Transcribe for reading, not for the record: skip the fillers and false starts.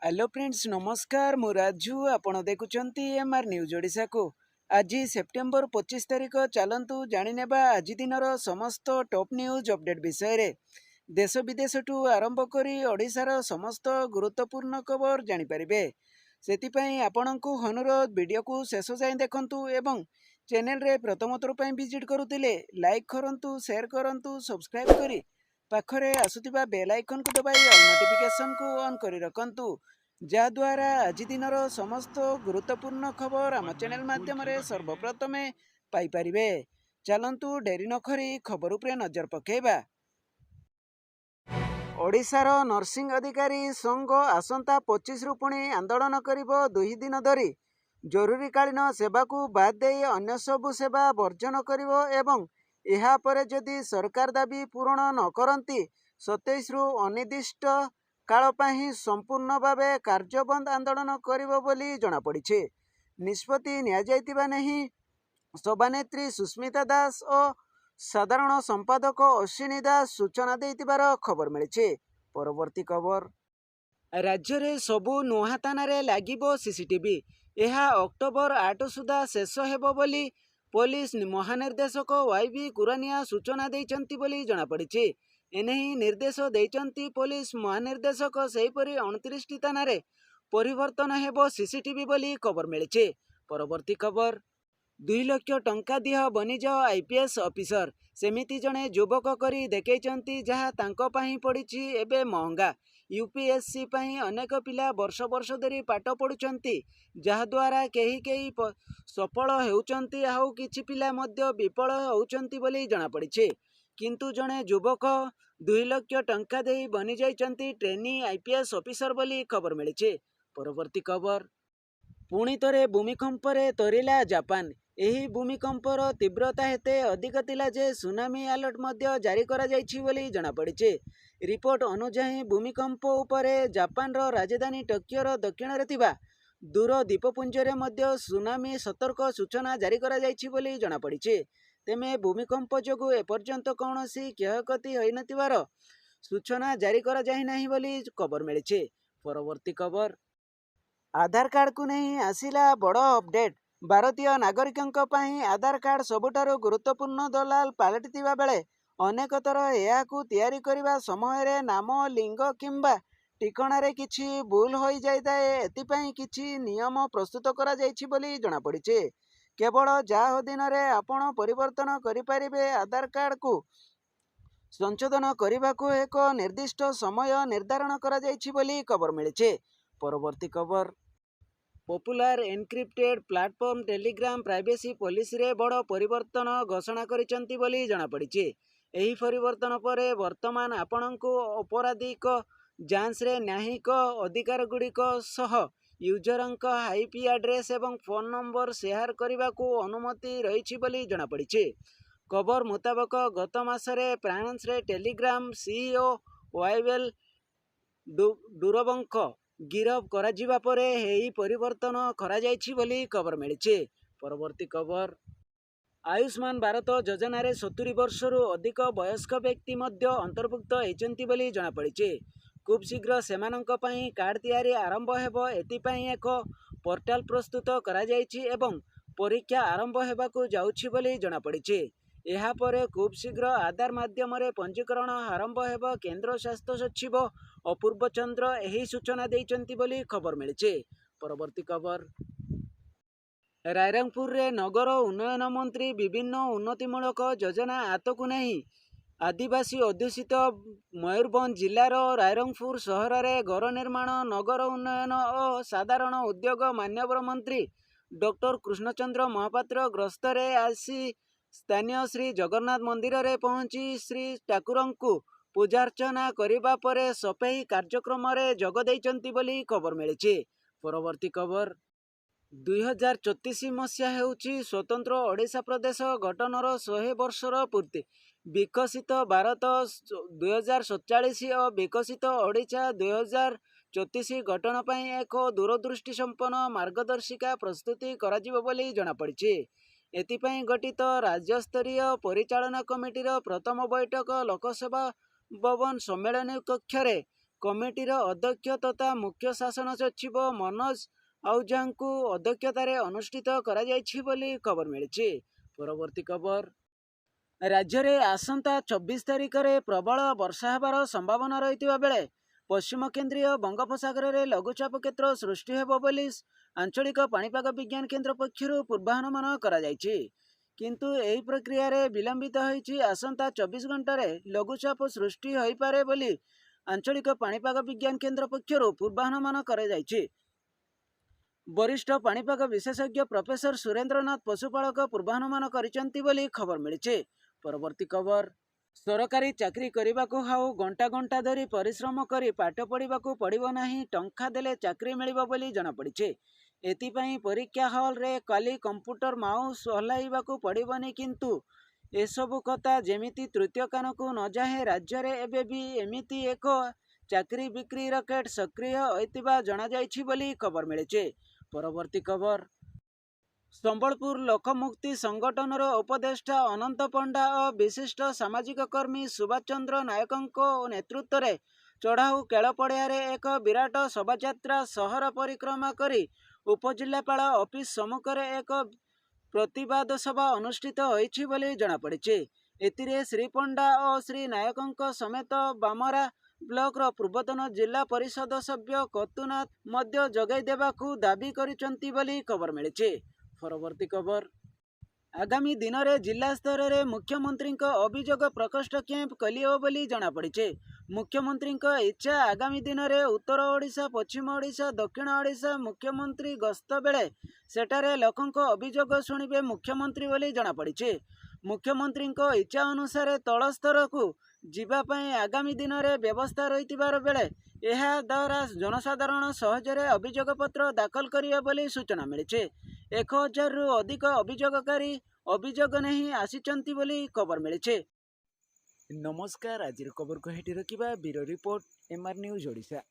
Hello friends नमस्कार मु राजू आपण देखुचंती एमआर न्यूज ओडिशा को। आज सेप्टेम्बर 25 तारिख चलतु जाणीनेबा आज दिनर समस्त टॉप न्यूज अपडेट विषय रे। देश विदेश ठू आरंभ करी ओडिशार समस्त गुरुत्वपूर्ण खबर जानीपारे। से आपणको अनुरोध वीडियो को शेष जाए देखंतु एवं चैनल रे प्रथम थर पर विजिट करुतिले लाइक करंतु शेयर करंतु सब्सक्राइब करी पाखरे आसुथिबा बेल आइकन को दबाई ऑल नोटिफिकेशन को ऑन करी रखंतु जहाद्वारा आज दिनर समस्त गुरुत्वपूर्ण खबर आम चैनल माध्यम सर्वप्रथमे पाइपारिबे। चलंतु डेरी न करी खबर उपरे नजर पकेइबा। ओडिशार नर्सिंग अधिकारी संघ आसंता 25 रु पुणी आंदोलन करिबो 2 दिन धरी जरूरीकालीन सेवा को बाद दे अन्य सबु सेवा वर्जन करिबो एवं एहा परे जदि सरकार दाबी पूरण न करंती 27 रु अनिर्दिष्ट काल पाही संपूर्ण भावे कार्यबंद आंदोलन करिबो बोली जणा पड़िछे। निष्पत्ति निया जाइतिबा नहीं सभानेत्री सुस्मिता दास और साधारण संपादक अश्विनी दास सूचना देइतिबार खबर मिलिछे। परवर्ती खबर राज्य रे सबु नुहा थाना लागिबो सीसीटीवी एहा अक्टोबर 8 सुधा शेष हेबो बोली पुलिस महानिर्देशक वाईबी कुरानिया सूचना देइचंती बोली जणा पड़िछे। एनेही निर्देश देइचंती पुलिस महानिर्देशक सेहीपरि 29 टी थाना रे परिवर्तन हेबो सीसीटीवी बोली खबर मिलिछे। परवर्ती खबर 2 लाख टंका दिह बनी जाओ आईपीएस ऑफिसर सेमिति जणे युवक करी देखैचंती जहा तांको पाही पड़िछि एबे महंगा। यूपीएससी पाही अनेक पिला वर्ष वर्ष धरी पाठ पढ़ुचंती जहाद्वारा केही सफल हेउचंती आउ किछि पिला मध्य विफल होउचंती बोली जणा पड़िछे। किंतु जणे युवक 2 लाख टंका देई बनी जाइचंती ट्रेनी आईपीएस ऑफिसर बोली खबर मिलिछे। परवर्ती खबर पुणी थरे भूमिकंप रे तरिला जापान। एही भूमिकंपर तीव्रता हेते अधिक थिला जे सुनामी अलर्ट मध्य जारी करा जाइछि बोली जणा पड़िछे। रिपोर्ट अनुसार भूमिकंप उपरे जापान रो राजधानी टोकियो रो दक्षिण रे थिबा दूर द्वीपपुंज रे मध्य सुनामी सतर्क सूचना जारी करा जाइछि बोली जणा पड़िछे। तेमे भूमिकंप जोगु एपर्यंत कौनसी क्षयक्षति होई नथिबार सूचना जारी करा जाहि नाही बोली खबर मिलिछे। परवर्ती खबर आधार कार्ड को नहीं आसिला बड़ अपडेट। भारतीय नागरिकों पाई आधार कार्ड सबुठारु गुरुत्वपूर्ण दलाल पालटिथिबा बेले अनेक थर एहाकु तैयारी करिबा समय रे नाम लिंग किंबा ठिकाना रे किछि भूल होई जाइताए। एथिपाई किछि नियम प्रस्तुत करा जाइछि बोली जणा पड़िछे। केवल जाह दिन रे आपण परिवर्तन करिपारिबे। आधार कार्ड को संशोधन करने एक निर्दिष्ट समय निर्धारण करा जाइछि बोली खबर मिलिछे। परवर्ती खबर popular encrypted platform Telegram privacy policy रे बड़ परिवर्तन घोषणा करिसंती बोली जणा पड़िछे। एही परिवर्तन परे वर्तमान आपणको अपराधिक जांच रे न्यायिक अधिकार गुड़िक सह यूजरंक आईपी एड्रेस एवं फोन नंबर शेयर करने को अनुमति रही बोली जणा पड़िछे। खबर मुताबक गत मासरे फ्रांस रे टेलीग्राम सीईओ वाइवेल डुरबंक गिरफ करा जिबा परे हेई परिवर्तन करा जाइछि बोली खबर मिलिछे। परवर्ती खबर आयुष्मान भारत योजना रे 70 वर्षरु अधिक वयस्क व्यक्ति मध्य अंतर्भुक्त होइचंती बोली जणा पड़िछे। खूब शीघ्र सेमानंक पई कार्ड तैयारी आरंभ हेबो। एथिपाई एक पोर्टाल प्रस्तुत करा जाइछि एवं परीक्षा आरंभ हेबाकु जाउछि बोली जणा पड़िछे। एहा परे खूब शीघ्र आधार माध्यम रे पंजीकरण आरंभ हेबो। केंद्र स्वास्थ्य सचिव अपूर्व चंद्र एही सूचना देइचंती बोली खबर मिलिछे। परवर्ती खबर रायरंगपुर रे नगर उन्नयन मंत्री विभिन्न उन्नतिमूलक योजना आतकु नहीं आदिवासी अध्युषित मयूरभंज जिलार रायरंगपुर सहर रे घर निर्माण नगर उन्नयन और साधारण उद्योग मान्यवर मंत्री डॉक्टर कृष्णचंद्र महापात्र ग्रस्त रे आसी स्थानीय श्री जगन्नाथ मंदिर रे पहुंची श्री ठाकुरंकु पूजार्चना करिबा परे सफेई कार्यक्रम रे जोग दैचंती बोली खबर मिलिछे। परवर्ती खबर 2034 मसीहा हेउची स्वतंत्र ओडिशा प्रदेश गठनर 100 वर्षर पूर्ति। विकसित भारत 2047 और विकसित ओडिशा 2034 गठन पाई एक दूरदृष्टि संपन्न मार्गदर्शिका प्रस्तुति कराजिबो बोली जणा पड़िछे। एथिपाई गठित राज्यस्तरीय परिचालना कमिटीर प्रथम बैठक लोकसभा भवन सम्मेलन कक्ष रे कमिटीर अध्यक्ष तथा मुख्य शासन सचिव मनोज आहुजाଙ୍କୁ अध्यक्षतार अनुष्ठित करा जायछि बोली खबर मिली। परवर्ती खबर राज्य में आसंता 24 तारिख में प्रबल वर्षा होबार संभावना रही बेले पश्चिम केन्द्रीय बंगोपसागर में लघुचाप क्षेत्र सृष्टि हेबो बोली आंचलिक पाणीपाग विज्ञान केन्द्र पक्षर पूर्वानुमान करा जायछि। किंतु एही प्रक्रिया रे विलंबित होईछि। आसंता 24 घंटे लघुचाप सृष्टि होई पारे बोली आंचलिक पाणीपाग विज्ञान केन्द्र पक्षर पूर्वानुमान करा जायछि। वरिष्ठ पाणीपाग विशेषज्ञ प्रोफेसर सुरेंद्रनाथ पशुपालक पूर्वानुमान करिसेंति बोली खबर मिली। परवर्ती खबर सरकारी चाकरी करने हाउ घंटा घंटा धरी परिश्रम करी पाठ पढ़ा पड़ो नहीं, टंका देले चाकरी मिलिबो बोली जना पड़ी। एथिपाई परीक्षा हॉल रे काली कंप्यूटर माउस हलाइबाकू पड़िबनी। किंतु एसबु कथा जेमिति तृतीय कान को न जाए राज्य रे एबे भी एमिति एक चाकरी बिक्री रकेट सक्रिय होइतिबा जना जायछि बोली खबर मिली। परवर्ती खबर संबलपुर लोकमुक्ति संगठनर उपदेष्टा अनंत पंडा और विशिष्ट सामाजिक कर्मी सुभाष चंद्र नायकों नेतृत्व में चढ़ाऊ केल पड़िया एक विराट शोभायात्रा सहर परिक्रमा करी उपजिल्लापाल ऑफिस सम्मुख में एक प्रतिवाद सभा अनुष्ठित होइछि बोली जना पड़ी। एतिरे श्री पंडा और श्री नायकों समेत बामरा ब्लॉक रो पूर्वतन जिला परिषद सभ्य कतुनाथ मध्य जगै देबाकू दाबी करिसंती बोली खबर मिली। परवर्ती खबर आगामी दिन में जिला स्तर में मुख्यमंत्री अभियोग प्रकोष्ठ कैंप खोलियो बोली जना पड़ी। मुख्यमंत्री इच्छा आगामी दिन में उत्तर ओडिशा, पश्चिम ओडिशा, दक्षिण ओडिशा मुख्यमंत्री गस्त बेले सेठारे लोकों अभियोग शुणिबे मुख्यमंत्री बोली जना पड़ी। मुख्यमंत्री इच्छा अनुसार तल स्तर को जीवापाई आगामी दिन में व्यवस्था रही बेले यह द्वारा जनसाधारण सहजरे अभियोग पत्र दाखल करिवे बोली सूचना मिली। 1000 रु अधिक अभियोगकारी अभियोग नहीं आसिचंती बोली खबर मिली। नमस्कार, आज खबर को हेटी रखिबा bureau report MR news Odisha.